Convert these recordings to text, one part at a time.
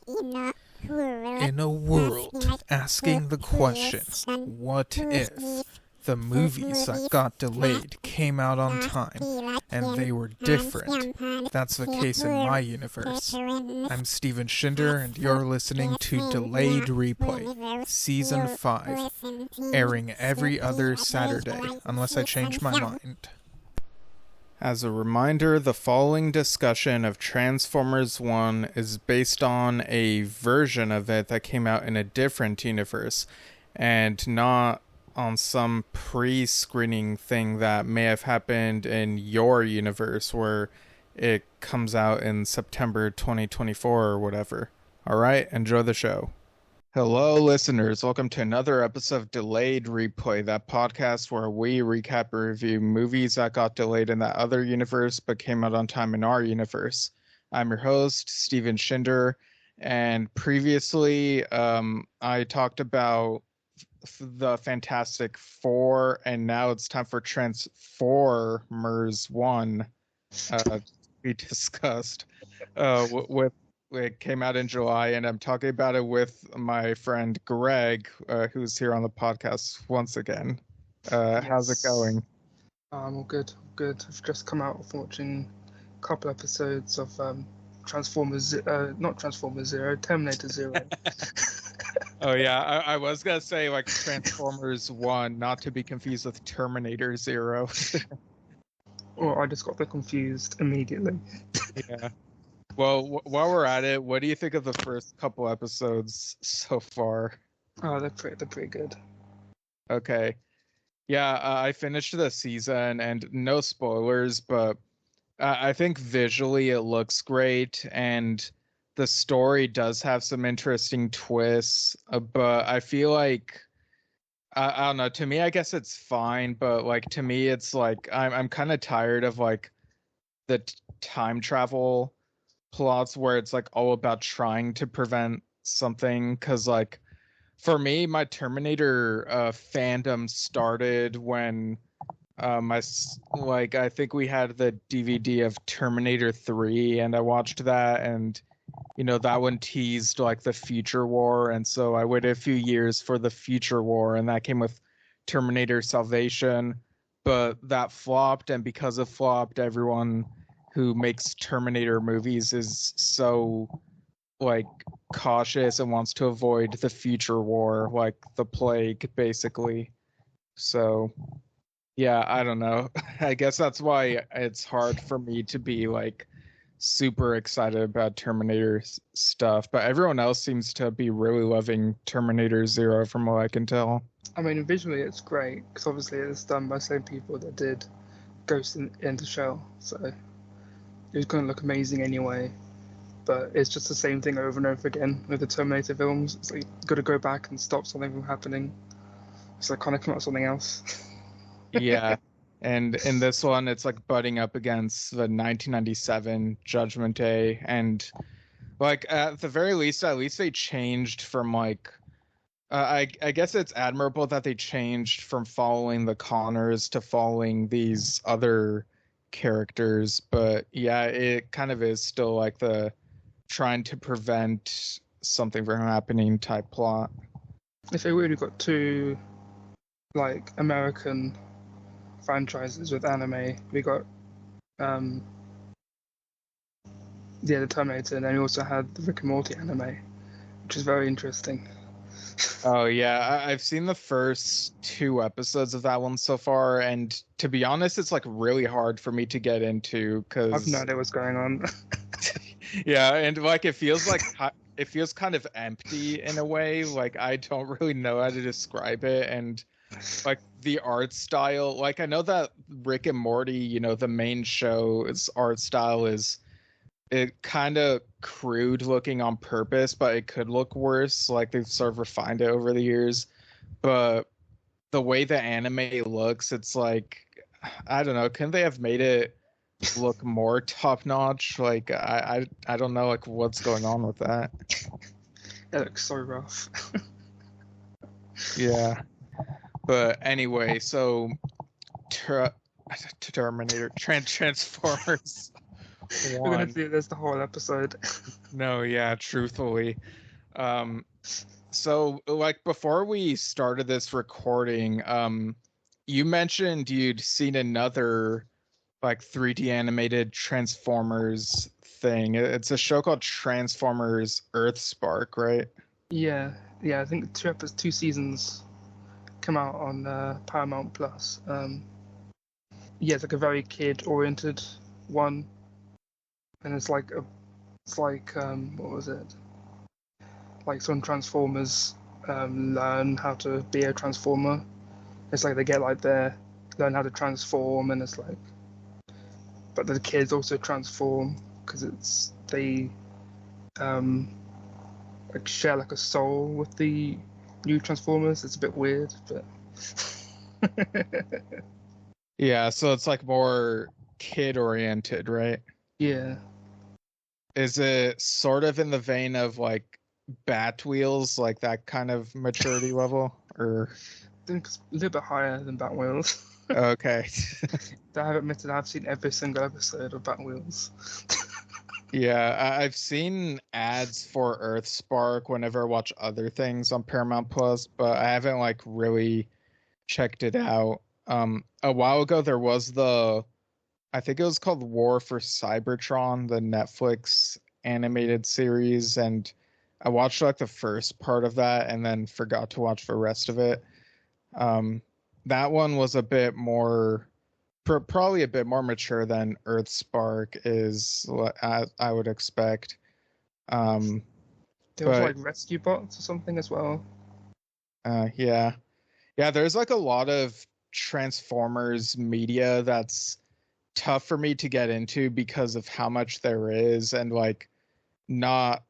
In a world asking the question, what if the movies that got delayed came out on time and they were different? That's the case in my universe. I'm Steven Shinder and you're listening to Delayed Replay, Season 5, airing every other Saturday, unless I change my mind. As a reminder, the following discussion of Transformers 1 is based on a version of it that came out in a different universe, and not on some pre-screening thing that may have happened in your universe where it comes out in September 2024 or whatever. Alright, enjoy the show. Hello, listeners. Welcome to another episode of Delayed Replay, that podcast where we recap and review movies that got delayed in that other universe but came out on time in our universe. I'm your host, Steven Shinder, and previously I talked about the Fantastic Four, and now it's time for Transformers 1 to be discussed with. It came out in July, and I'm talking about it with my friend Greg, who's here on the podcast once again. Yes. How's it going? All good. I've just come out of watching a couple episodes of Transformers, not Transformers Zero, Terminator Zero. Oh yeah, I was gonna say like Transformers 1, not to be confused with Terminator Zero. Or I just got confused immediately. Yeah. Well, while we're at it, what do you think of the first couple episodes so far? Oh, they're pretty good. Okay. Yeah, I finished the season, and no spoilers, but I think visually it looks great, and the story does have some interesting twists, but I feel like, I don't know, to me, I guess it's fine, but like to me, it's like, I'm kind of tired of like the time travel plots where it's like all about trying to prevent something, because like for me my Terminator fandom started when I think we had the DVD of Terminator 3 and I watched that, and you know that one teased like the future war, and so I waited a few years for the future war, and that came with Terminator Salvation, but that flopped, and because it flopped, everyone who makes Terminator movies is so like cautious and wants to avoid the future war, like the plague, basically. So yeah, I don't know. I guess that's why it's hard for me to be like super excited about Terminator stuff, but everyone else seems to be really loving Terminator Zero from what I can tell. I mean, visually it's great because obviously it's done by the same people that did Ghost in the Shell, so it's going to look amazing anyway, but it's just the same thing over and over again with the Terminator films. It's like you've got to go back and stop something from happening, so they kind of come up with something else. Yeah, and in this one it's like butting up against the 1997 Judgment Day, and like at the very least, at least they changed from like I guess it's admirable that they changed from following the Connors to following these other characters, but yeah, it kind of is still like the trying to prevent something from happening type plot. If they really got two like American franchises with anime, we got the Terminator, and then we also had the Rick and Morty anime, which is very interesting. Oh yeah, I've seen the first 2 episodes of that one so far, and to be honest, it's like really hard for me to get into because I've no idea what's going on. Yeah, and like it feels kind of empty in a way. Like I don't really know how to describe it, and like the art style. Like I know that Rick and Morty, you know, the main show's art style is it kind of crude looking on purpose, but it could look worse. Like they've sort of refined it over the years. But the way the anime looks, it's like, I don't know. Couldn't they have made it look more top notch? Like I don't know like what's going on with that. It looks so rough. Yeah. But anyway, so Terminator Transformers We're gonna One. do this the whole episode. No, yeah, truthfully. Um, so like before we started this recording, you mentioned you'd seen another like 3D animated Transformers thing. It's a show called Transformers Earthspark, right? Yeah, yeah. I think two seasons come out on Paramount Plus. Yeah, it's like a very kid-oriented one, and it's like what was it? Like some Transformers learn how to be a Transformer. It's like they get like their learn how to transform, and it's like, but the kids also transform because it's they um like share like a soul with the new Transformers. It's a bit weird, but Yeah, so it's like more kid oriented, right? yeah. Is it sort of in the vein of like Bat Wheels, like that kind of maturity level? Or I think it's a little bit higher than Batwheels. okay. I have admitted I've seen every single episode of Batwheels. Yeah, I've seen ads for Earthspark whenever I watch other things on Paramount Plus, but I haven't like really checked it out. A while ago there was I think it was called War for Cybertron, the Netflix animated series, and I watched like the first part of that and then forgot to watch the rest of it. Um, that one was a bit more, probably a bit more mature than Earthspark is, I would expect. Um, There was but like rescue bots or something as well. yeah, yeah, there's like a lot of Transformers media that's tough for me to get into because of how much there is and like not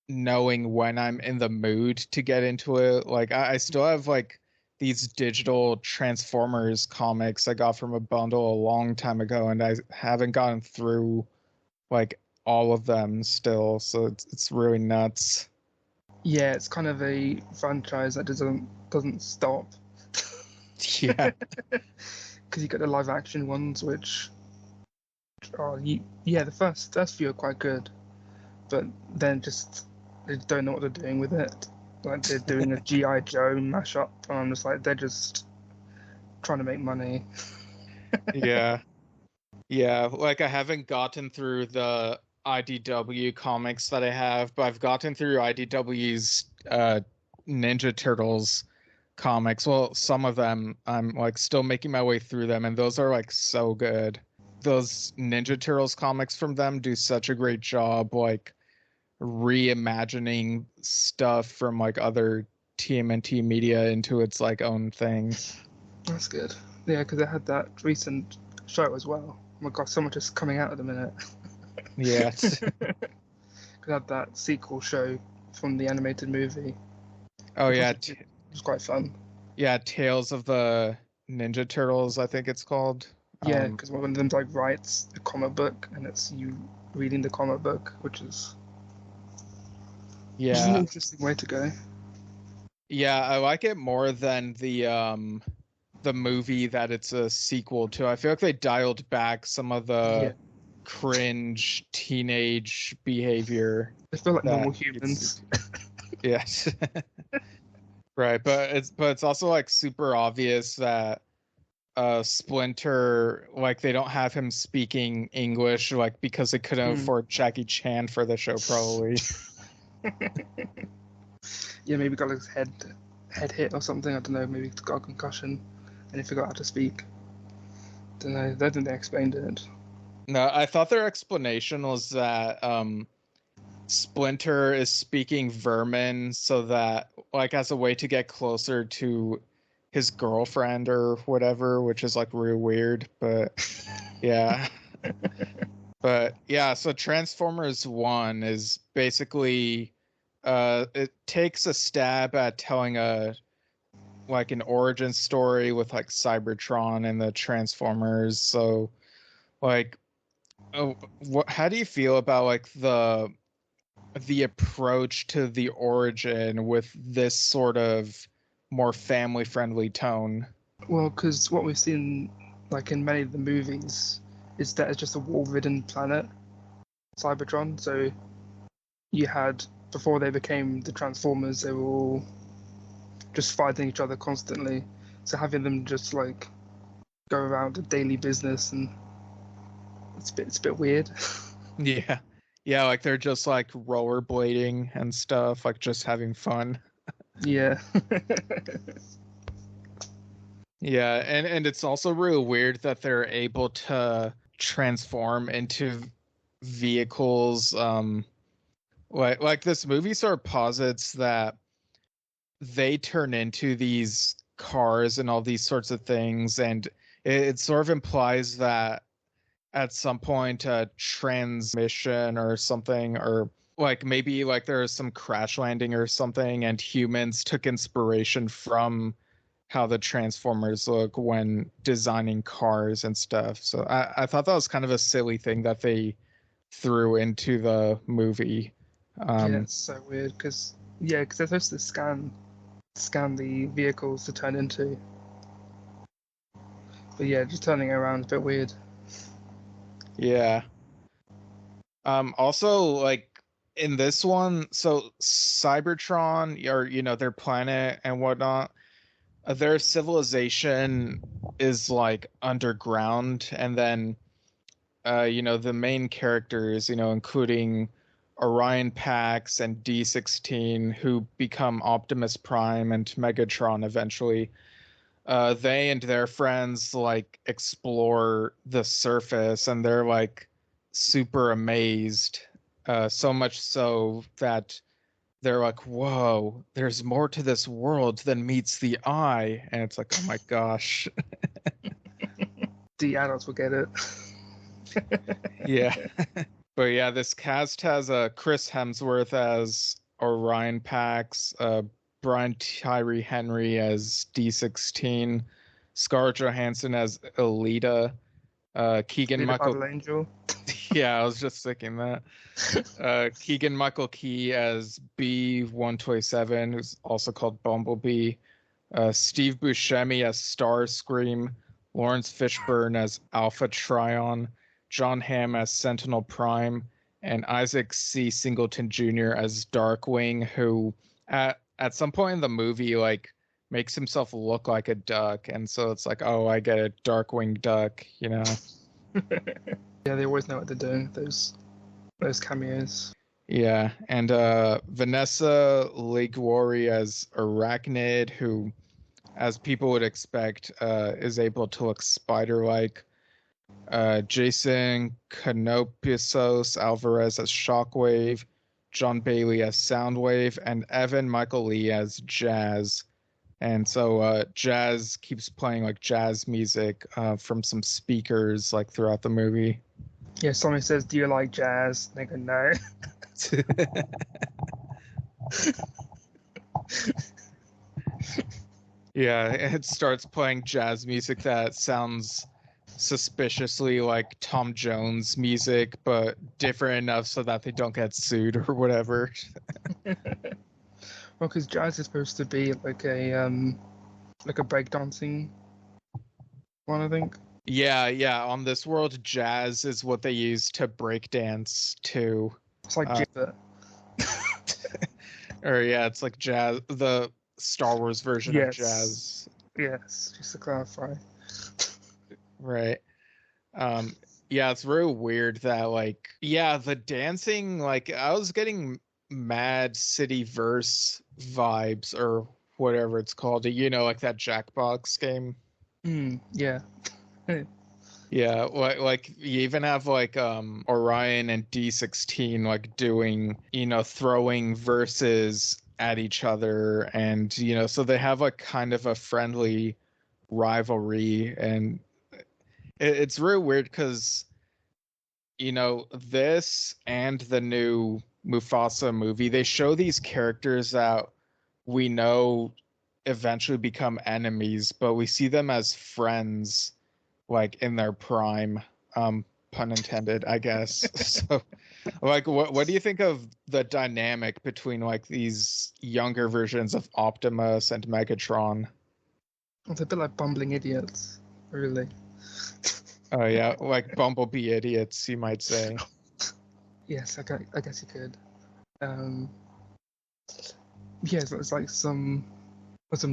knowing when I'm in the mood to get into it. Like I still have like these digital Transformers comics I got from a bundle a long time ago, and I haven't gotten through like all of them still. So it's really nuts. Yeah, it's kind of a franchise that doesn't stop. Yeah, Because you got the live action ones, which are yeah, the first few are quite good, but then just they don't know what they're doing with it. Like they're doing a GI Joe mashup, and I'm just like they're just trying to make money. yeah, yeah. Like I haven't gotten through the IDW comics that I have, but I've gotten through IDW's Ninja Turtles comics. Well, some of them I'm like still making my way through them, and those are like so good. Those Ninja Turtles comics from them do such a great job, like reimagining stuff from like other TMNT media into its like own thing. That's good. Yeah, because they had that recent show as well. Oh my god, so much is coming out at the minute. Yeah. They had that sequel show from the animated movie, Oh which yeah, was quite fun. yeah, Tales of the Ninja Turtles, I think it's called. Yeah, because one of them like writes a comic book, and it's you reading the comic book, which is an Yeah. interesting way to go. Yeah, I like it more than the movie that it's a sequel to. I feel like they dialed back some of Yeah, the cringe teenage behavior they feel like normal that it's humans. yes. Right, but it's also like super obvious that Splinter, like they don't have him speaking English like because they couldn't Mm. afford Jackie Chan for the show probably. Yeah, maybe got his head hit or something. I don't know. Maybe got a concussion, and he forgot how to speak. Don't know. I don't think they explained it. No, I thought their explanation was that Splinter is speaking Vermin so that like as a way to get closer to his girlfriend or whatever, which is like real weird, but yeah. But yeah, so Transformers 1 is basically it takes a stab at telling a like an origin story with like Cybertron and the Transformers. So like how do you feel about like the approach to the origin with this sort of more family friendly tone? Well, because what we've seen, like in many of the movies, is that it's just a war-ridden planet, Cybertron. So you had, before they became the Transformers, they were all just fighting each other constantly. So having them just like go around a daily business, and it's a bit weird. Yeah. Yeah, like they're just like rollerblading and stuff, like just having fun. Yeah. Yeah, and it's also really weird that they're able to transform into vehicles. Like this movie sort of posits that they turn into these cars and all these sorts of things, and it sort of implies that at some point a transmission or something, or like maybe like there's some crash landing or something, and humans took inspiration from how the Transformers look when designing cars and stuff. So I thought that was kind of a silly thing that they threw into the movie. Yeah, it's so weird because they're supposed to scan the vehicles to turn into. But yeah, just turning around is a bit weird. Yeah. Also, like in this one, so Cybertron, or their planet and whatnot, their civilization is like underground, and then the main characters, including Orion Pax and D16, who become Optimus Prime and Megatron eventually. They and their friends like explore the surface, and they're like super amazed. So much so that they're like, whoa, there's more to this world than meets the eye. And it's like, oh my gosh. The adults will get it. Yeah. But yeah, this cast has Chris Hemsworth as Orion Pax, Brian Tyree Henry as D16, Scarlett Johansson as Elita, Keegan Little Michael. Battle Angel. Yeah, I was just thinking that. Keegan Michael Key as B127, who's also called Bumblebee. Steve Buscemi as Starscream. Lawrence Fishburne as Alpha Trion. John Hamm as Sentinel Prime. And Isaac C. Singleton Jr. as Darkwing, who at some point in the movie like makes himself look like a duck, and so it's like, oh, I get it, Darkwing Duck. Yeah, they always know what they're doing. Those cameos. Yeah, and Vanessa Liguori as Arachnid, who, as people would expect, is able to look spider-like. Jason Canopisos Alvarez as Shockwave, John Bailey as Soundwave, and Evan Michael Lee as Jazz. And so Jazz keeps playing like jazz music from some speakers like throughout the movie. Yeah, someone says, "Do you like jazz?" They go, "No." Yeah, it starts playing jazz music that sounds suspiciously like Tom Jones music, but different enough so that they don't get sued or whatever. Well, because jazz is supposed to be like a breakdancing one, I think. Yeah. On this world, jazz is what they use to breakdance to. It's like Jibber. Or yeah, it's like jazz, the Star Wars version of Yes. jazz. Yes, just to clarify. Right. Yeah, it's really weird that like, yeah, the dancing, like I was getting Mad City Verse vibes or whatever it's called. Like that Jackbox game. Yeah. Yeah, like you even have like Orion and D16 like doing, throwing verses at each other, and so they have like kind of a friendly rivalry, and it's really weird because this and the new Mufasa movie, they show these characters that we know eventually become enemies, but we see them as friends like in their prime, pun intended, I guess. So like what do you think of the dynamic between like these younger versions of Optimus and Megatron? It's a bit like bumbling idiots, really. Oh yeah, like Bumblebee idiots, you might say. Yes, I guess you could. Um, yeah, so it's like some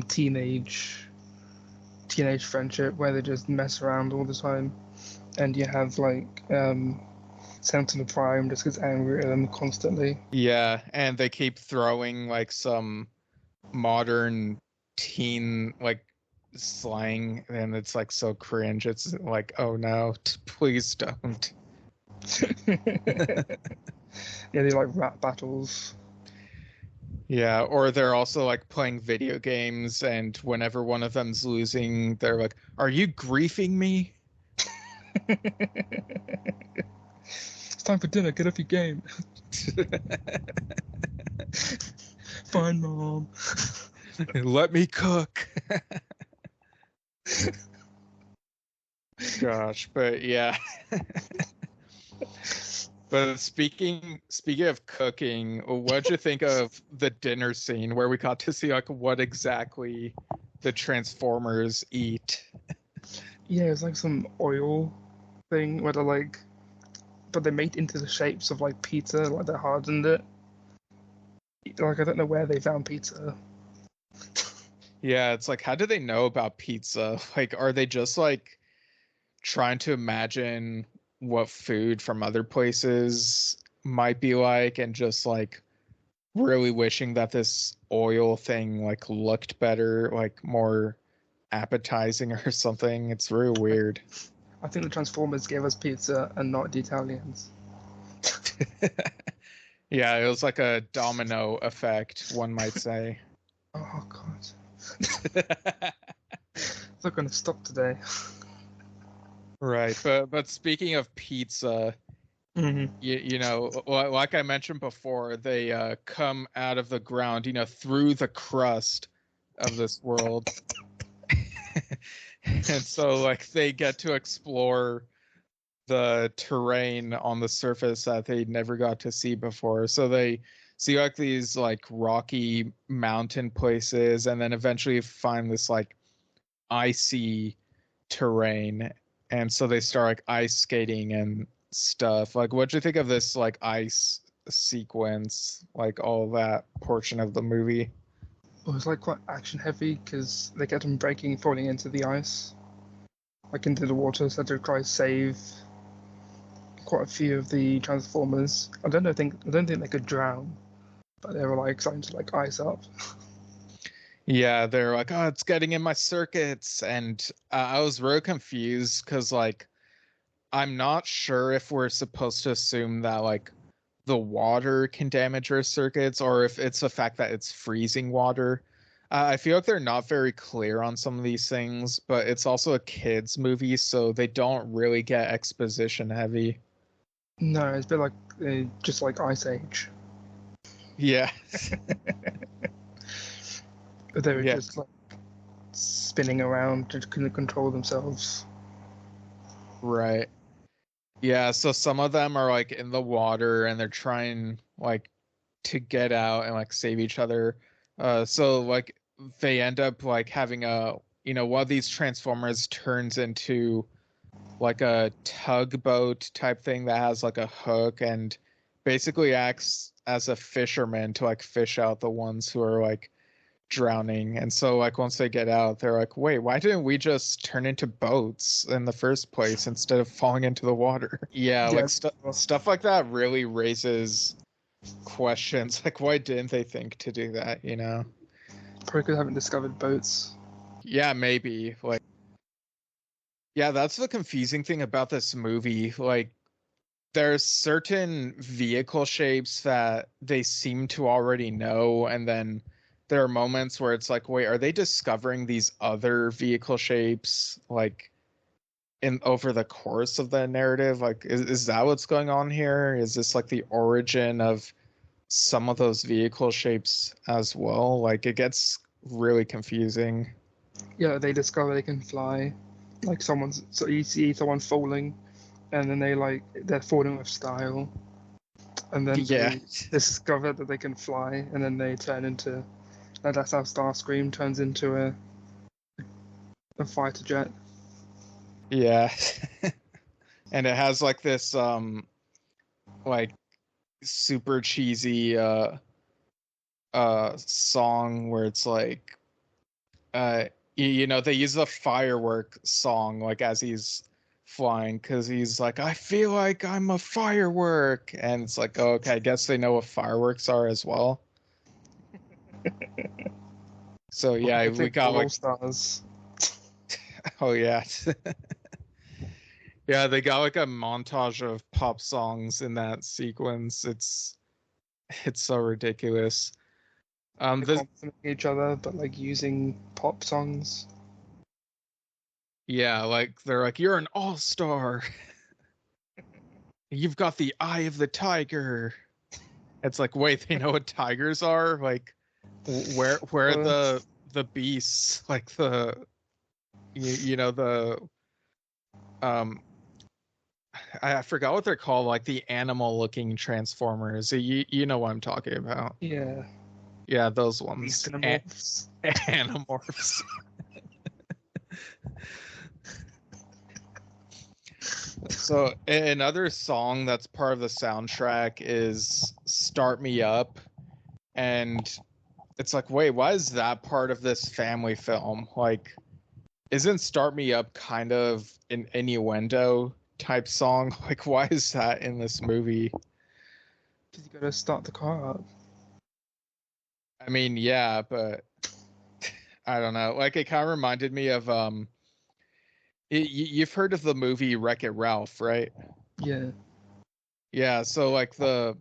teenage friendship where they just mess around all the time, and you have like Sentinel Prime just gets angry at them constantly. Yeah, and they keep throwing like some modern teen like slang, and it's like so cringe. It's like, oh no, please don't. Yeah, they like rap battles. Yeah, or they're also like playing video games, and whenever one of them's losing, they're like, "Are you griefing me?" It's time for dinner. Get off your game. Fine, mom. Let me cook. Gosh, but yeah. But speaking of cooking, what'd you think of the dinner scene where we got to see like what exactly the Transformers eat? Yeah, it's like some oil thing where they're like, but they made into the shapes of like pizza, like they hardened it. Like I don't know where they found pizza. Yeah, it's like how do they know about pizza? Like are they just like trying to imagine what food from other places might be like and just like really wishing that this oil thing like looked better, like more appetizing or something. It's real weird. I think the Transformers gave us pizza and not the Italians. Yeah, it was like a domino effect, one might say. Oh god, it's not gonna stop today. Right, but speaking of pizza, Mm-hmm. you know, like I mentioned before, they come out of the ground, you know, through the crust of this world. And so like they get to explore the terrain on the surface that they never got to see before. So they see like these like rocky mountain places and then eventually find this like icy terrain. And so they start like ice skating and stuff. Like what do you think of this like ice sequence, like all that portion of the movie? It was like quite action heavy because they kept on breaking, falling into the ice, like into the water, so to try to save quite a few of the Transformers. I don't think they could drown, but they were like starting to like ice up. Yeah, they're like, oh, it's getting in my circuits. And I was real confused because like I'm not sure if we're supposed to assume that like the water can damage our circuits or if it's the fact that it's freezing water. I feel like they're not very clear on some of these things, but it's also a kids movie, so they don't really get exposition heavy. No, it's a bit like just like Ice Age. Yeah. They were Yeah. just like spinning around, just couldn't control themselves. Right. Yeah, so some of them are like in the water and they're trying like to get out and like save each other. So like they end up like having a one of these transformers turns into like a tugboat type thing that has like a hook and basically acts as a fisherman to like fish out the ones who are like drowning. And so like once they get out, they're like, wait, why didn't we just turn into boats in the first place instead of falling into the water? Yeah, Yeah, like stuff like that really raises questions. Like why didn't they think to do that, you know? probably because I haven't discovered boats. Yeah, maybe. Like yeah, that's the confusing thing about this movie. Like there's certain vehicle shapes that they seem to already know, and then there are moments where it's like, wait, are they discovering these other vehicle shapes like in over the course of the narrative? Like is that what's going on here? Is this like the origin of some of those vehicle shapes as well? Like it gets really confusing. Yeah, they discover they can fly. Like so you see someone falling, and then they're falling with style, and then Yeah. they discover that they can fly, and then they turn into. And that's how Starscream turns into a fighter jet. Yeah. And it has like this like super cheesy song where it's like they use the firework song like as he's flying because he's like, I feel like I'm a firework, and it's like, oh, okay, I guess they know what fireworks are as well. So yeah, I we think got all like, stars. oh yeah. Yeah, they got like a montage of pop songs in that sequence. It's so ridiculous. They This compliment each other, but like using pop songs. Yeah, like they're like, you're an all-star. You've got the eye of the tiger. It's like, wait, they know what tigers are? Like, where are Uh, the beasts? Like the um I forgot what they're called, like the animal-looking transformers. You know what I'm talking about? yeah, Yeah, those beast ones. animorphs. Animorphs. So another song that's part of the soundtrack is "Start Me Up," and it's like, wait, why is that part of this family film? Like, isn't "Start Me Up" kind of an innuendo type song? Like, why is that in this movie? Because you gotta start the car up. I mean, yeah, but I don't know. Like, it kind of reminded me of you've heard of the movie Wreck-It Ralph, right? Yeah. Yeah, so like the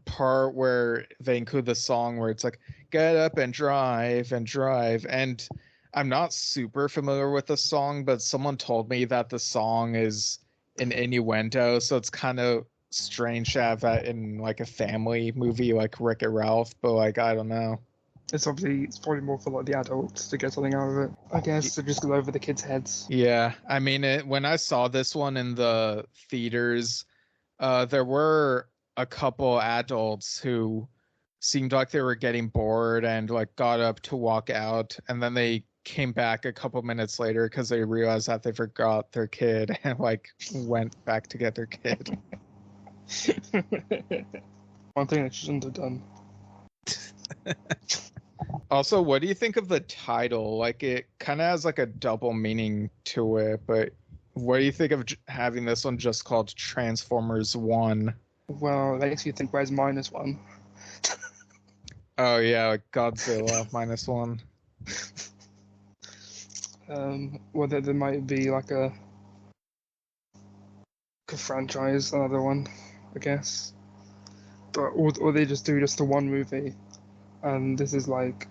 part where they include the song where it's like, get up and drive and drive. And I'm not super familiar with the song, but someone told me that the song is an innuendo, so it's kind of strange to have that in like a family movie like Wreck-It Ralph, but like I don't know. It's probably more for like the adults to get something out of it. I guess to just go over the kids' heads. Yeah, I mean, when I saw this one in the theaters, there were a couple adults who seemed like they were getting bored and like got up to walk out, and then they came back a couple minutes later because they realized that they forgot their kid and like went back to get their kid. One thing they shouldn't have done. Also, what do you think of the title? Like, it kind of has like a double meaning to it, but what do you think of having this one just called Transformers 1? Well, it makes you think, where's -1? Oh yeah, like Godzilla -1. Well, there might be like a franchise, another one, I guess. But or they just do just the one movie, and this is like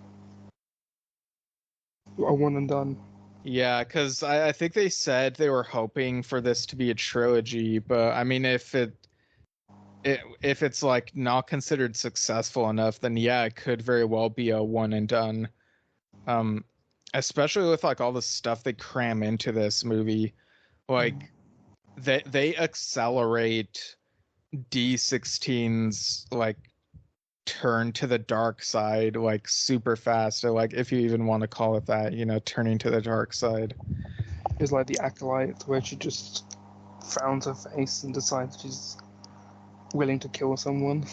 a one and done. Yeah, because I think they said they were hoping for this to be a trilogy, but I mean, if it's like not considered successful enough, then yeah, it could very well be a one and done. Um, Especially with like all the stuff they cram into this movie, like they accelerate D16's like turn to the dark side like super fast, or like if you even want to call it that, turning to the dark side. It's like the Acolyte, where she just frowns her face and decides she's willing to kill someone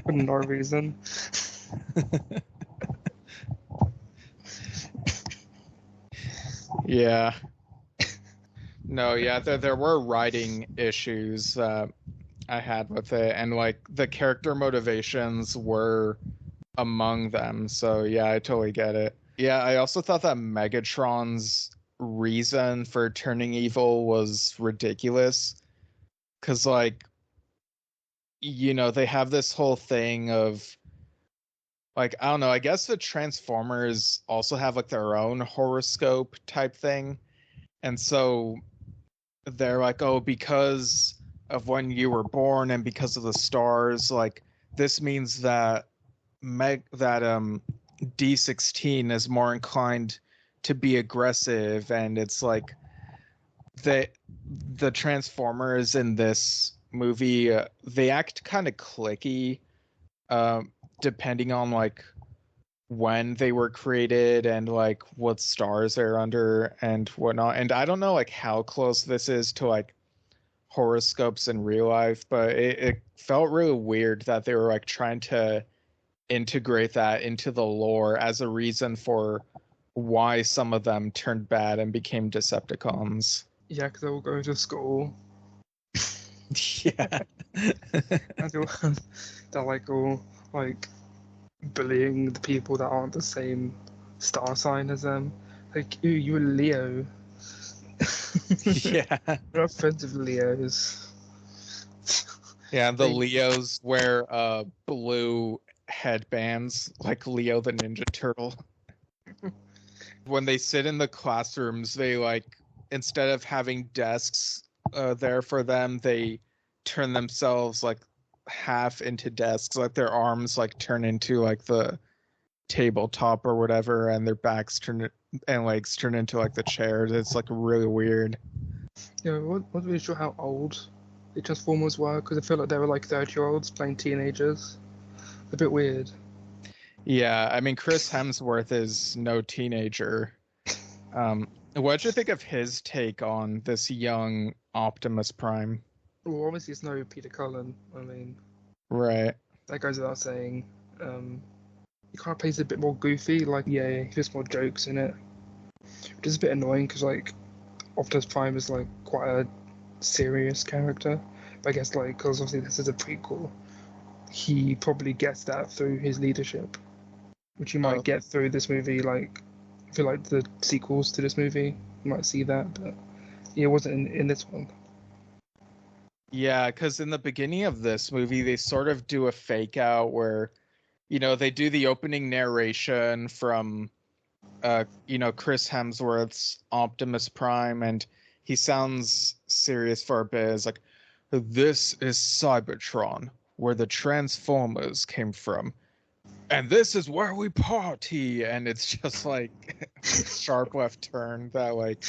for no reason. Yeah. No, yeah, there were writing issues I had with it, and like the character motivations were among them. So yeah, I totally get it. Yeah, I also thought that Megatron's reason for turning evil was ridiculous, because like, they have this whole thing of like, I don't know, I guess the Transformers also have like their own horoscope type thing. And so they're like, oh, because of when you were born and because of the stars, like this means that D16 is more inclined to be aggressive, and it's like the Transformers in this movie, they act kind of clicky, depending on like when they were created and like what stars they're under and whatnot. And I don't know like how close this is to like horoscopes in real life, but it felt really weird that they were like trying to integrate that into the lore as a reason for why some of them turned bad and became Decepticons. Yeah, because they're all going to school. Yeah. And they're like all like bullying the people that aren't the same star sign as them. Like, ooh, you're a Leo. Yeah. We're not friends with Leos. Yeah, the Leos wear blue headbands like Leo the Ninja Turtle. When they sit in the classrooms, they like, instead of having desks there for them, they turn themselves like half into desks, like their arms like turn into like the tabletop or whatever, and their backs turn and legs turn into like the chairs. It's like really weird. Yeah, not really sure how old the Transformers were, because I feel like they were like 30-year-olds playing teenagers. A bit weird. Yeah, I mean, Chris Hemsworth is no teenager. What'd you think of his take on this young Optimus Prime? Well, obviously it's no Peter Cullen. I mean, Right. that goes without saying. He kind of plays a bit more goofy, like, yeah, he has more jokes in it. Which is a bit annoying, because, like, Optimus Prime is, like, quite a serious character. But I guess, like, because obviously this is a prequel, he probably gets that through his leadership, which you might get through this movie. Like, I feel like the sequels to this movie, you might see that, but yeah, it wasn't in this one. Yeah, because in the beginning of this movie, they sort of do a fake out where, they do the opening narration from, Chris Hemsworth's Optimus Prime, and he sounds serious for a bit. It's like, this is Cybertron, where the Transformers came from. And this is where we party. And it's just like sharp left turn that like,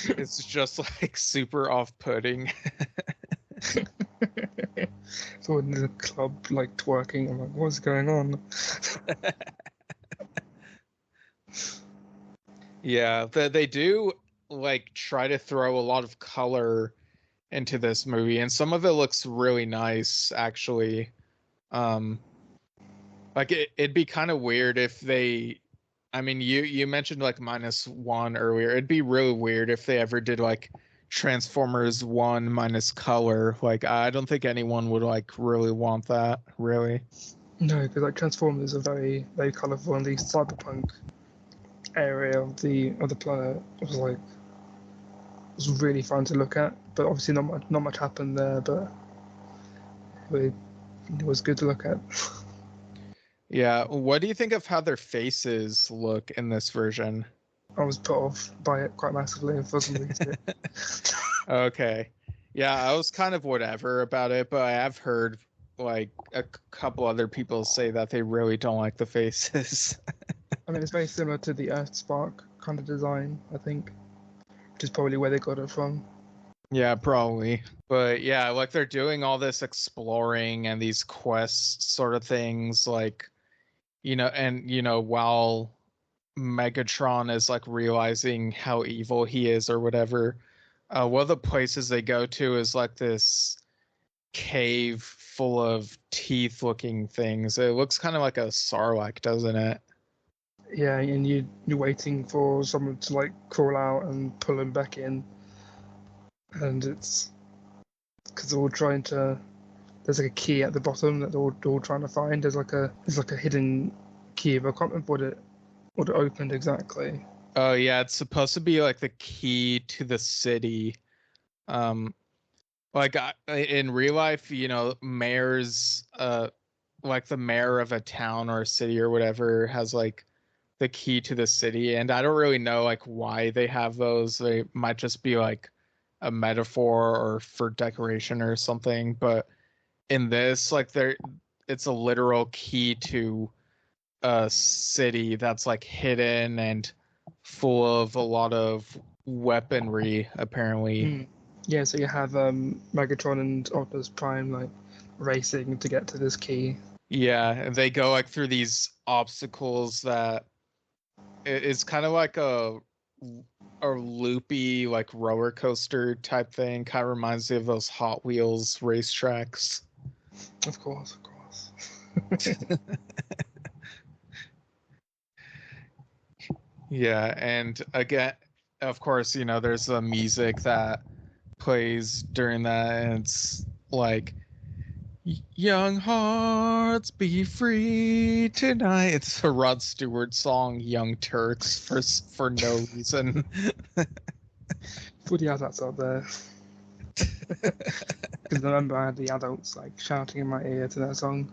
it's just like super off-putting. So in the club, like twerking, I'm like, what's going on? Yeah, they do like try to throw a lot of color into this movie, and some of it looks really nice, actually. Like it'd be kind of weird if they, I mean, you mentioned like -1 earlier. It'd be really weird if they ever did like Transformers 1 minus color. Like I don't think anyone would like really want that, really. No, because like Transformers are very, very colourful, and the cyberpunk area of the planet was really fun to look at. But obviously not much happened there, but it was good to look at. Yeah, what do you think of how their faces look in this version? I was put off by it quite massively for some reason. Okay. Yeah, I was kind of whatever about it, but I have heard like a couple other people say that they really don't like the faces. I mean, it's very similar to the Earthspark kind of design, I think, which is probably where they got it from. Yeah, probably. But yeah, like they're doing all this exploring and these quests sort of things, like, and while Megatron is like realizing how evil he is or whatever, one of the places they go to is like this cave full of teeth looking things. It looks kind of like a Sarlacc, doesn't it? Yeah, and you're waiting for someone to like crawl out and pull him back in, and it's because they're all trying to. There's like a key at the bottom that they're all trying to find. There's like a hidden key, but I can't remember what it opened exactly. Oh yeah, it's supposed to be like the key to the city. Like in real life, mayors, like the mayor of a town or a city or whatever has like the key to the city, and I don't really know like why they have those. They might just be like a metaphor or for decoration or something, but in this, like it's a literal key to a city that's like hidden and full of a lot of weaponry, apparently. Yeah, so you have Megatron and Optimus Prime like racing to get to this key. Yeah, and they go like through these obstacles that it's kind of like a a loopy like roller coaster type thing. Kind of reminds me of those Hot Wheels racetracks. Of course, of course. Yeah, and again, of course, there's the music that plays during that, and it's like young hearts be free tonight. It's a Rod Stewart song, Young Turks, for no reason. Put the adults out there. Because I remember I had the adults like shouting in my ear to that song.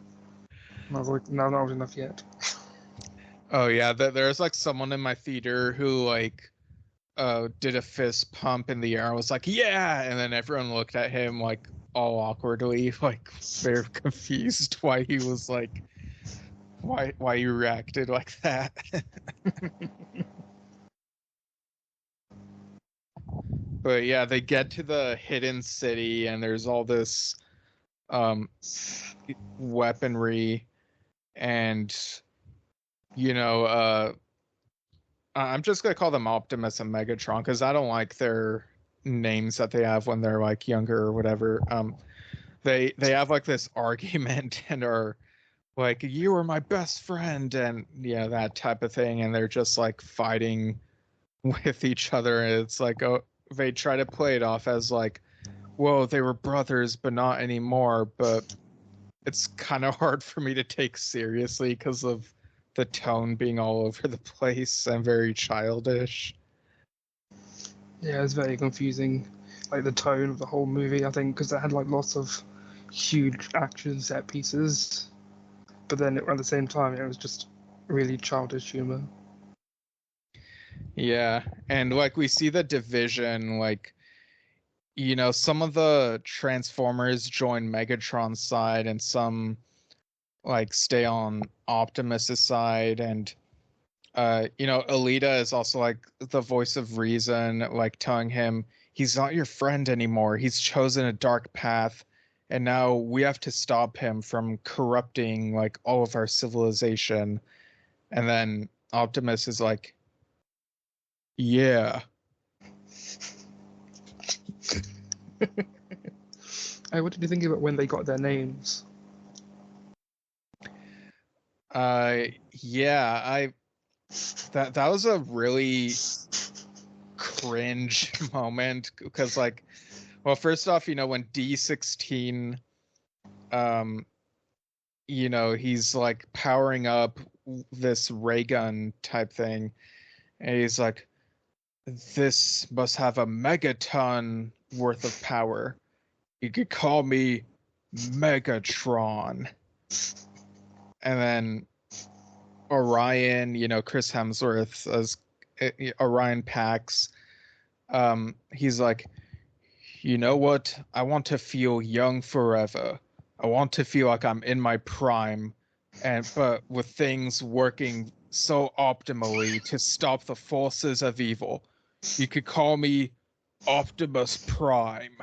And I was like, no, not old enough yet. Oh yeah, there's like someone in my theater who like did a fist pump in the air. I was like, yeah, and then everyone looked at him like all awkwardly, like very confused why he was like, why you reacted like that. But yeah, they get to the hidden city and there's all this weaponry, and I'm just gonna call them Optimus and Megatron because I don't like their names that they have when they're like younger or whatever. They have like this argument and are like, you were my best friend, and that type of thing, and they're just like fighting with each other, and it's like, oh, they try to play it off as like, whoa, they were brothers but not anymore, but it's kind of hard for me to take seriously because of the tone being all over the place and very childish. Yeah, it's very confusing. Like the tone of the whole movie, I think, because it had like lots of huge action set pieces, but then at the same time, it was just really childish humor. Yeah, and like we see the division, like some of the Transformers join Megatron's side and some like stay on Optimus's side, and Alita is also like the voice of reason, like telling him he's not your friend anymore. He's chosen a dark path, and now we have to stop him from corrupting like all of our civilization. And then Optimus is like, yeah. Hey, what did you think about when they got their names? Yeah, that was a really cringe moment because like, well, first off, when D16 he's like powering up this ray gun type thing, and he's like, this must have a megaton worth of power. You could call me Megatron. And then Orion, Chris Hemsworth as Orion Pax, he's like, you know what? I want to feel young forever. I want to feel like I'm in my prime, but with things working so optimally to stop the forces of evil. You could call me Optimus Prime.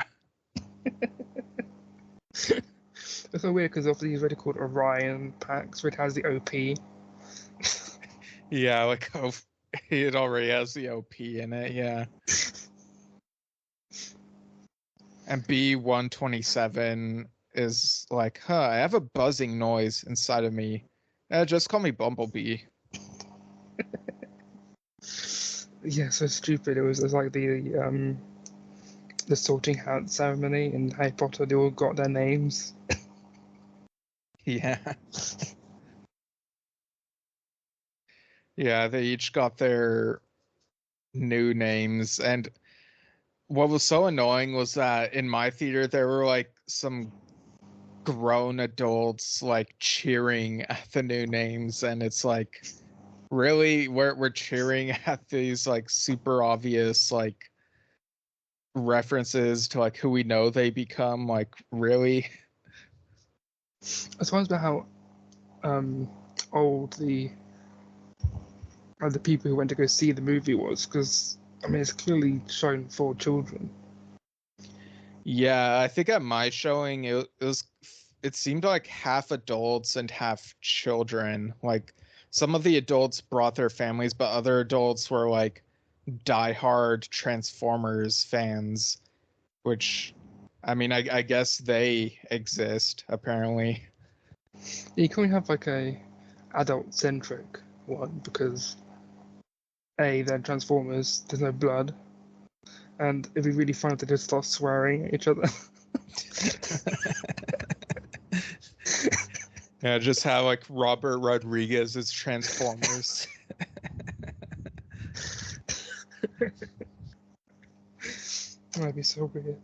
It's so weird because obviously he's already called Orion Pax, which has the OP. Yeah, like it already has the OP in it, yeah. And B127 is like, I have a buzzing noise inside of me. Just call me Bumblebee. Yeah, so stupid. It was like the sorting hat ceremony in Harry Potter. They all got their names. Yeah. Yeah, they each got their new names. And what was so annoying was that in my theater, there were like some grown adults like cheering at the new names. And it's like, really? We're cheering at these like super obvious like references to like who we know they become? Like, really? I suppose about how old the people who went to go see the movie was, because I mean it's clearly shown for children. Yeah, I think at my showing it seemed like half adults and half children. Like some of the adults brought their families, but other adults were like diehard Transformers fans, which, I mean, I guess they exist, apparently. You can't have like a adult-centric one because A, they're Transformers, there's no blood, and it'd be really fun if they just start swearing at each other. Yeah, just have like Robert Rodriguez as Transformers. That'd be so weird.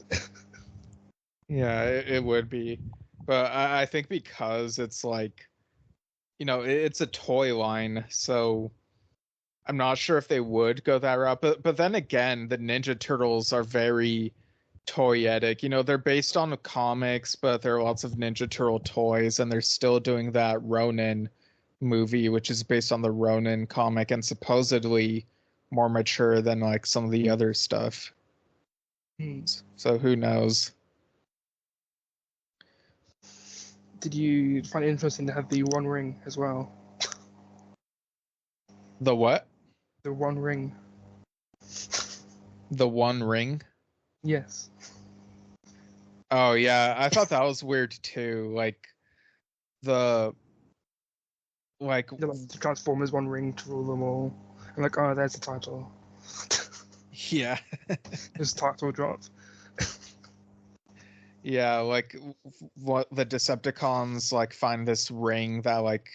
Yeah, it would be. But I think because it's like, it's a toy line, so I'm not sure if they would go that route. But then again, the Ninja Turtles are very toyetic. They're based on comics, but there are lots of Ninja Turtle toys, and they're still doing that Ronin movie, which is based on the Ronin comic and supposedly more mature than like some of the other stuff. So who knows? Did you find it interesting to have the One Ring as well? The what? The One Ring. The One Ring? Yes. Oh yeah, I thought that was weird too. Like the Transformers One Ring to rule them all. I'm like, oh, there's the title. Yeah. Just title drop. Yeah, like what the Decepticons like find this ring that like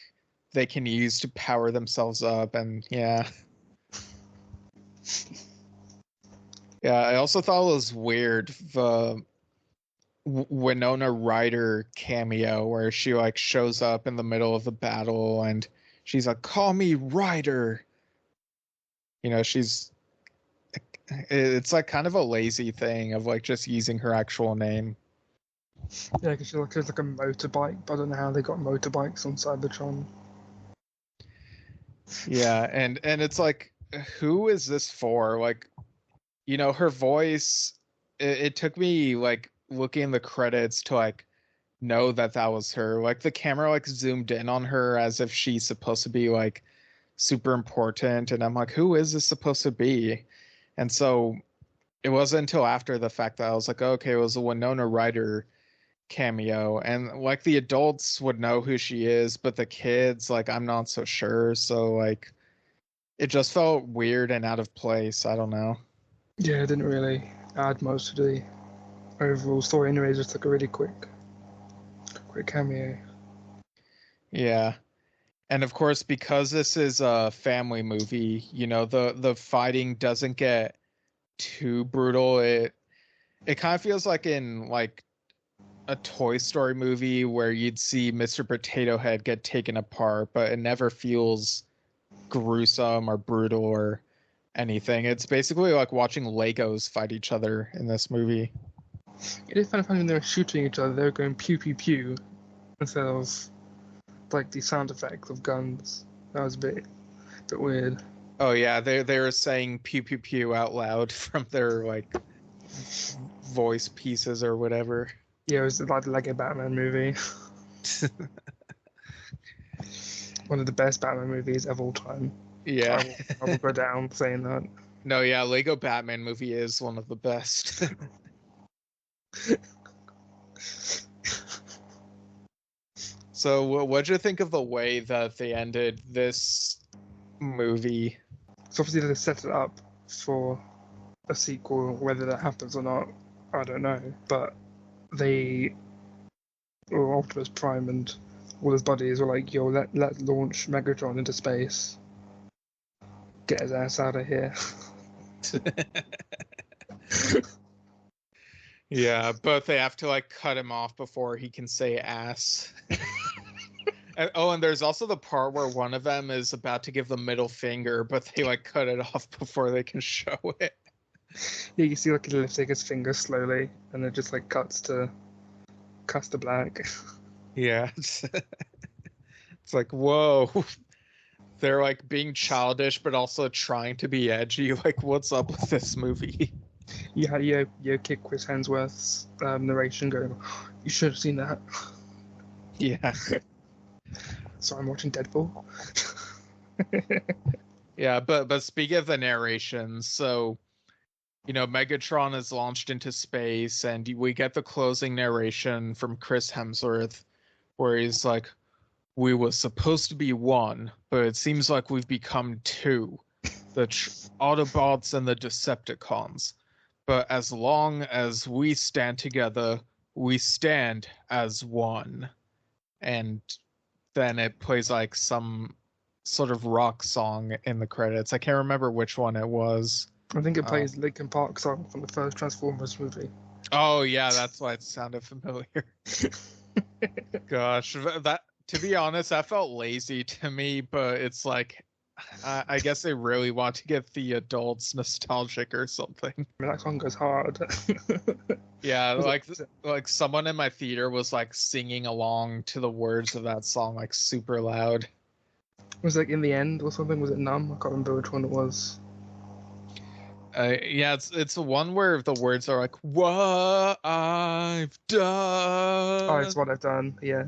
they can use to power themselves up, and yeah. Yeah, I also thought it was weird the Winona Ryder cameo where she like shows up in the middle of the battle and she's like, "Call me Ryder." It's like kind of a lazy thing of like just using her actual name. Yeah, because she looks like a motorbike, but I don't know how they got motorbikes on Cybertron. Yeah, and it's like, who is this for? Like, her voice. It took me like looking in the credits to like know that was her. Like the camera like zoomed in on her as if she's supposed to be like super important, and I'm like, who is this supposed to be? And so it wasn't until after the fact that I was like, oh, okay, it was a Winona Ryder cameo, and like the adults would know who she is, but the kids, like, I'm not so sure. So like it just felt weird and out of place. I don't know. Yeah, it didn't really add much to the overall story anyway, just like a really quick cameo. Yeah. And of course, because this is a family movie, the fighting doesn't get too brutal. It kind of feels like in like a Toy Story movie where you'd see Mr. Potato Head get taken apart, but it never feels gruesome or brutal or anything. It's basically like watching Legos fight each other in this movie. It is kind of funny when they were shooting each other, they were going pew pew pew instead of like the sound effects of guns. That was a bit weird. Oh yeah, they were saying pew pew pew out loud from their like voice pieces or whatever. Yeah, it was like the Lego Batman movie. One of the best Batman movies of all time. Yeah. I will go down saying that. No, yeah, Lego Batman movie is one of the best. So what'd you think of the way that they ended this movie? So obviously they set it up for a sequel. Whether that happens or not, I don't know. But Optimus Prime and all his buddies were like, yo, let's launch Megatron into space. Get his ass out of here. Yeah, but they have to like cut him off before he can say ass. And there's also the part where one of them is about to give the middle finger, but they like cut it off before they can show it. Yeah, you see like he lifting his finger slowly, and it just like cuts to black. Yeah, it's like, whoa. They're like being childish, but also trying to be edgy. Like, what's up with this movie? Yeah, Kid Chris Hemsworth's narration going, you should have seen that. Yeah. So I'm watching Deadpool. Yeah, but speaking of the narration, so Megatron is launched into space, and we get the closing narration from Chris Hemsworth, where he's like, "We were supposed to be one, but it seems like we've become two, the Autobots and the Decepticons. But as long as we stand together, we stand as one." And then it plays like some sort of rock song in the credits. I can't remember which one it was. I think it plays Linkin Park song from the first Transformers movie. Oh yeah, that's why it sounded familiar. Gosh, that, to be honest, that felt lazy to me, but it's like, I guess they really want to get the adults nostalgic or something. I mean, that song goes hard. Yeah, like someone in my theater was like singing along to the words of that song like super loud. Was it like In the End or something? Was it Numb? I can't remember which one it was. Yeah, it's the one where the words are like, "What I've done." Oh, it's What I've Done. Yeah.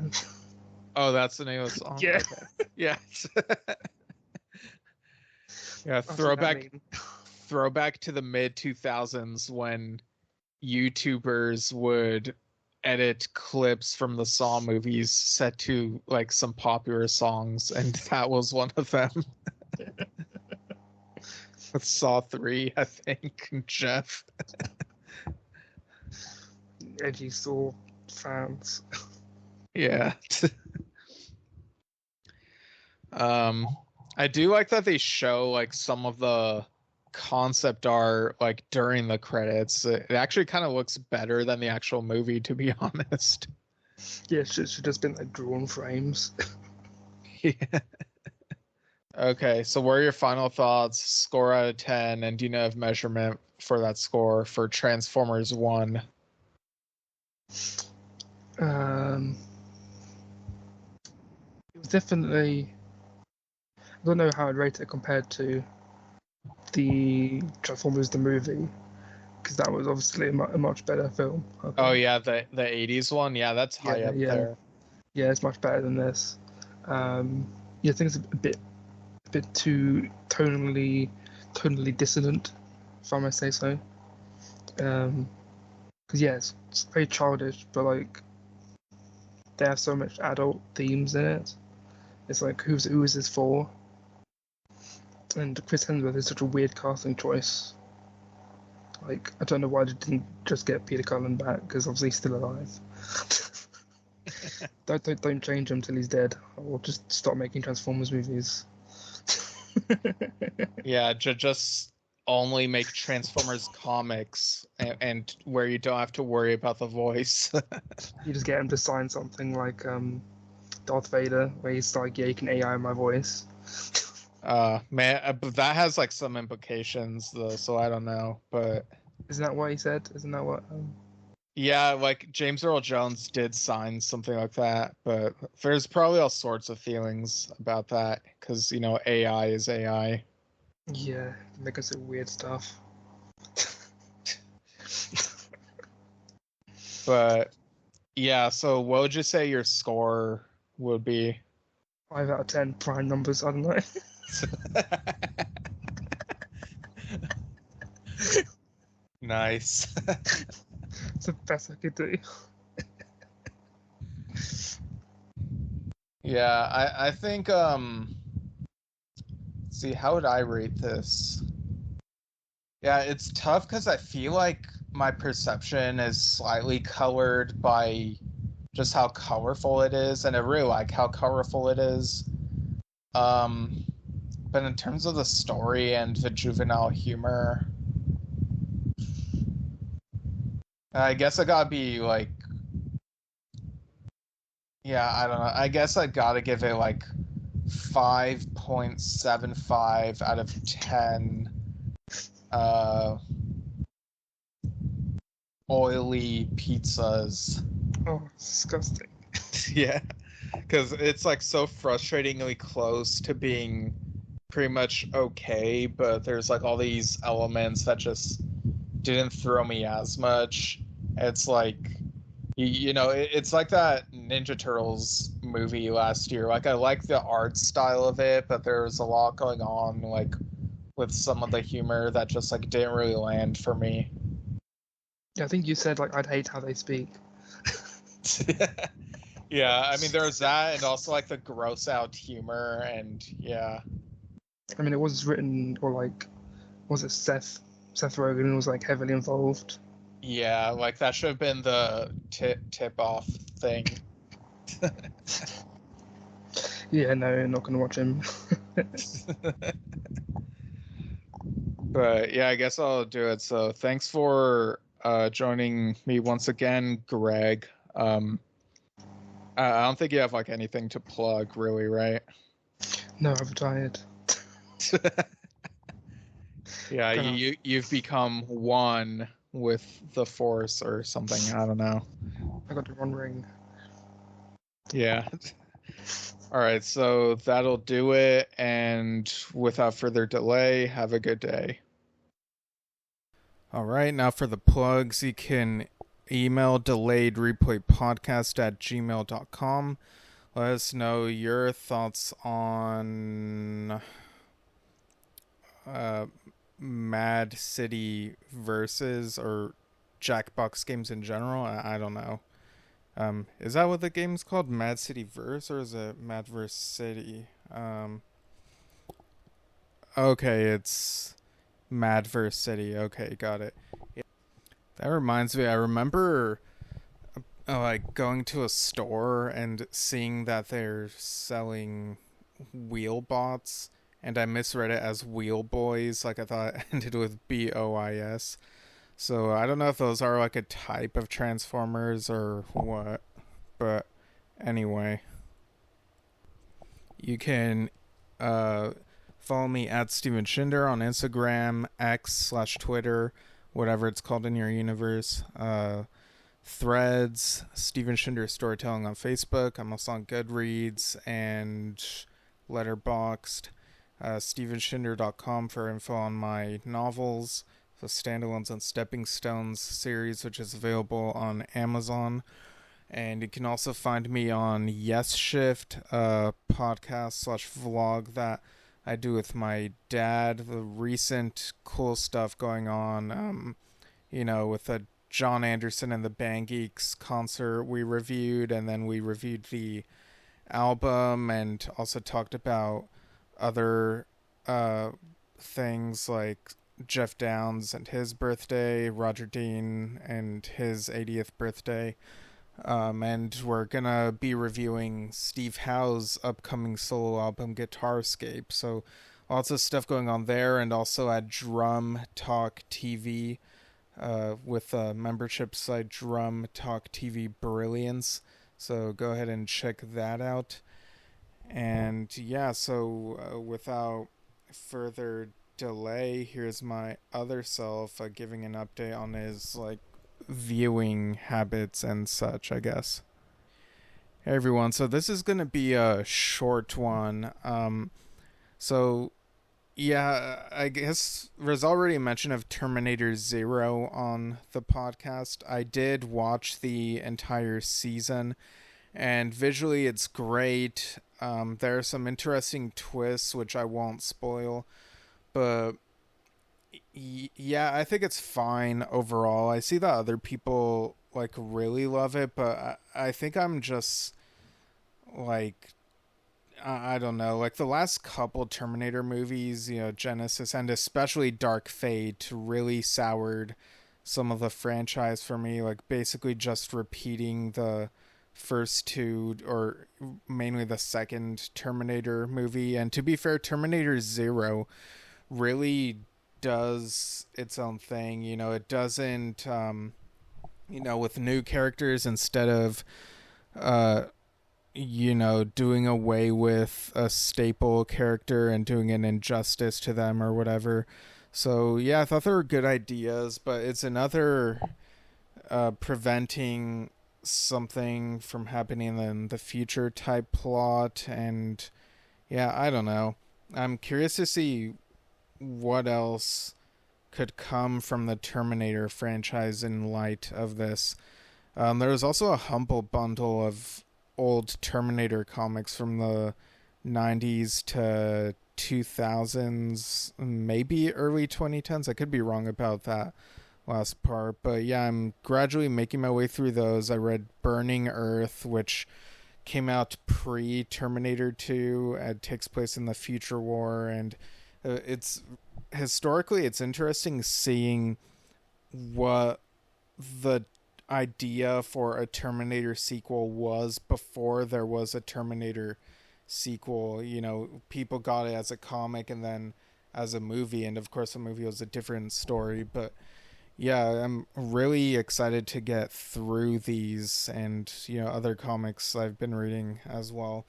Oh, that's the name of the song. Yeah. Okay. Yeah. Yeah. Throwback to the mid 2000s when YouTubers would edit clips from the Saw movies set to like some popular songs, and that was one of them. With Saw 3, I think, and Jeff. Edgy Saw fans. Yeah. I do like that they show like some of the concept art like during the credits. It actually kind of looks better than the actual movie, to be honest. Yeah, it should just been like drawn frames. Yeah. Okay, so what are your final thoughts? Score out of 10, and do you know of measurement for that score for Transformers 1? It was definitely. I don't know how I'd rate it compared to the Transformers the movie, because that was obviously a much better film. Oh yeah, the 80s one. Yeah, that's high up there. Yeah, it's much better than this. Yeah, I think it's a bit too tonally dissonant, if I may say so. Because yeah, it's very childish, but like they have so much adult themes in it. It's like who is this for? And Chris Hemsworth is such a weird casting choice. Like I don't know why they didn't just get Peter Cullen back, because obviously he's still alive. don't change him till he's dead, or just stop making Transformers movies. Yeah, just only make Transformers comics, and where you don't have to worry about the voice. You just get him to sign something like Darth Vader, where he's like, yeah, you can AI my voice. Man, but that has like some implications though, so I don't know. But isn't that what he said? Isn't that what? Yeah, like James Earl Jones did sign something like that, but there's probably all sorts of feelings about that because AI is AI. Yeah, they can say weird stuff. But yeah, so what would you say your score would be? 5 out of 10 prime numbers. I don't know. Nice. It's the best I could do. Yeah, I think see, how would I rate this? Yeah, it's tough because I feel like my perception is slightly colored by just how colorful it is, and I really like how colorful it is. But in terms of the story and the juvenile humor, I guess I gotta be like, yeah, I don't know. I guess I gotta give it like 5.75 out of 10. Oily pizzas. Oh, it's disgusting. Yeah, because it's like so frustratingly close to being pretty much okay, but there's like all these elements that just didn't throw me as much. It's like, it's like that Ninja Turtles movie last year. Like, I like the art style of it, but there was a lot going on, like, with some of the humor that just, like, didn't really land for me. Yeah, I think you said, like, I'd hate how they speak. Yeah, I mean, there was that, and also, like, the gross out humor, and yeah. I mean, it was written, or, like, was it Seth Rogen was, like, heavily involved. Yeah, like, that should have been the tip-off thing. Yeah, no, not gonna watch him. But yeah, I guess I'll do it. So thanks for joining me once again, Greg. I don't think you have like anything to plug, really, right? No, I've retired. Yeah, you've become one with the Force or something. I don't know. I got the one ring. Yeah. All right, so that'll do it. And without further delay, have a good day. All right, now for the plugs, you can email delayedreplaypodcast@gmail.com. Let us know your thoughts on Mad City Versus or Jackbox games in general. I don't know. Is that what the game's called? Mad City Verse, or is it Madverse City? Okay, it's Madverse City. Okay, got it. Yeah. That reminds me, I remember like going to a store and seeing that they're selling wheel bots, and I misread it as wheel boys. Like, I thought it ended with BOIS. So I don't know if those are like a type of Transformers or what, but anyway, you can follow me at Steven Shinder on Instagram, X/Twitter, whatever it's called in your universe. Threads, Steven Shinder Storytelling on Facebook. I'm also on Goodreads and Letterboxd. StevenShinder.com for info on my novels, the Standalones and Stepping Stones series, which is available on Amazon. And you can also find me on Yesshift, a podcast/vlog that I do with my dad. The recent cool stuff going on, with the John Anderson and the Band Geeks concert we reviewed, and then we reviewed the album and also talked about other things like Jeff Downs and his birthday, Roger Dean and his 80th birthday. And we're gonna be reviewing Steve Howe's upcoming solo album, Guitarscape. So lots of stuff going on there, and also at Drum Talk TV, with a membership site, Drum Talk TV Brilliance. So go ahead and check that out. And yeah, so without further delay, here's my other self giving an update on his viewing habits and such, I guess. Hey everyone, so this is gonna be a short one. So yeah, I guess there's already a mention of Terminator Zero on the podcast. I did watch the entire season, and visually it's great. There are some interesting twists, which I won't spoil, but yeah, I think it's fine overall. I see that other people really love it, but I think I'm just I don't know, the last couple Terminator movies, Genesis and especially Dark Fate really soured some of the franchise for me, basically just repeating the first two, or mainly the second Terminator movie. And to be fair, Terminator Zero really does its own thing. It doesn't, with new characters, instead of doing away with a staple character and doing an injustice to them or whatever. So yeah, I thought they were good ideas, but it's another preventing something from happening in the future type plot. And yeah, I don't know. I'm curious to see what else could come from the Terminator franchise in light of this. There was also a humble bundle of old Terminator comics from the 90s to 2000s, maybe early 2010s. I could be wrong about that last part, but yeah, I'm gradually making my way through those. I read Burning Earth, which came out pre-Terminator 2. It takes place in the future war, and it's historically it's interesting seeing what the idea for a Terminator sequel was before there was a Terminator sequel. You know, people got it as a comic and then as a movie, and of course the movie was a different story. But yeah, I'm really excited to get through these and, you know, other comics I've been reading as well.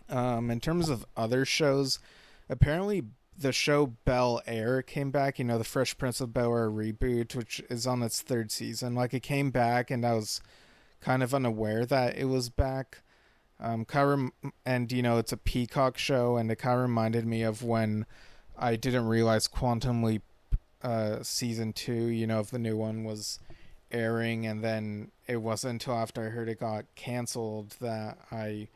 In terms of other shows, apparently the show Bel Air came back, you know, the Fresh Prince of Bel Air reboot, which is on its 3rd season. Like, it came back and I was kind of unaware that it was back. And, you know, it's a Peacock show, and it kind of reminded me of when I didn't realize Quantum Leap season 2, you know, of the new one was airing, and then it wasn't until after I heard it got canceled that I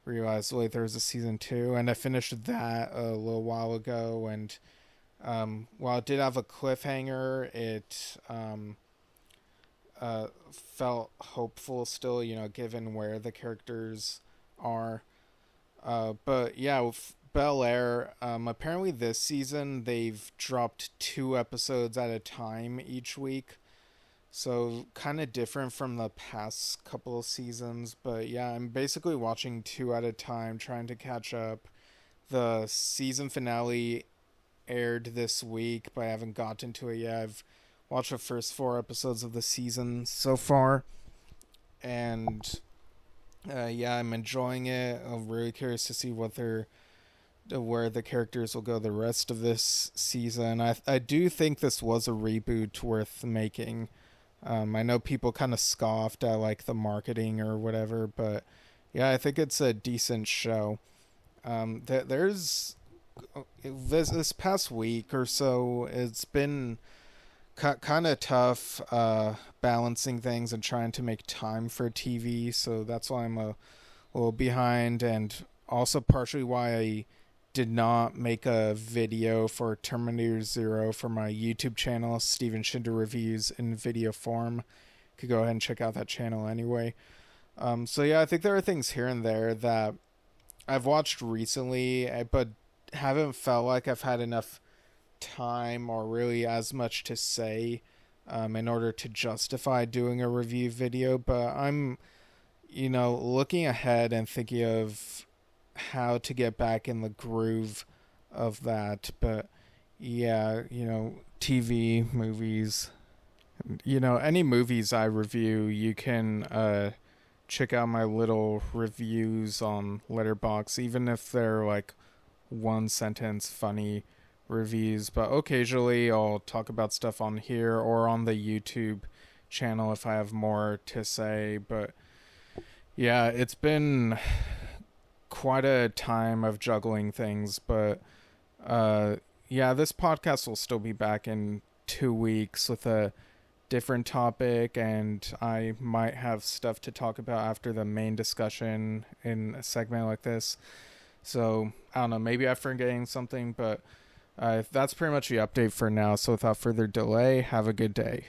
realized, wait, there was a season 2, and I finished that a little while ago, and while it did have a cliffhanger, it felt hopeful still, you know, given where the characters are. But yeah, with Bel Air, apparently this season they've dropped 2 episodes at a time each week, so kind of different from the past couple of seasons. But yeah, I'm basically watching 2 at a time, trying to catch up. The season finale aired this week, but I haven't gotten to it yet. I've watched the first 4 episodes of the season so far, and yeah, I'm enjoying it. I'm really curious to see where the characters will go the rest of this season. I do think this was a reboot worth making. I know people kind of scoffed at like the marketing or whatever, but yeah, I think it's a decent show. There's this past week or so, it's been kind of tough balancing things and trying to make time for TV, so that's why I'm a little behind, and also partially why I did not make a video for Terminator Zero for my YouTube channel, Steven Shinder Reviews in video form. You could go ahead and check out that channel anyway. So yeah, I think there are things here and there that I've watched recently, but haven't felt like I've had enough time or really as much to say in order to justify doing a review video. But I'm, you know, looking ahead and thinking of how to get back in the groove of that. But yeah, you know, TV, movies, you know, any movies I review, you can check out my little reviews on Letterboxd, even if they're like 1 sentence funny reviews. But occasionally I'll talk about stuff on here or on the YouTube channel if I have more to say. But yeah, it's been quite a time of juggling things, but yeah, this podcast will still be back in 2 weeks with a different topic, and I might have stuff to talk about after the main discussion in a segment like this. So I don't know, maybe I'm forgetting something, but that's pretty much the update for now. So without further delay, have a good day.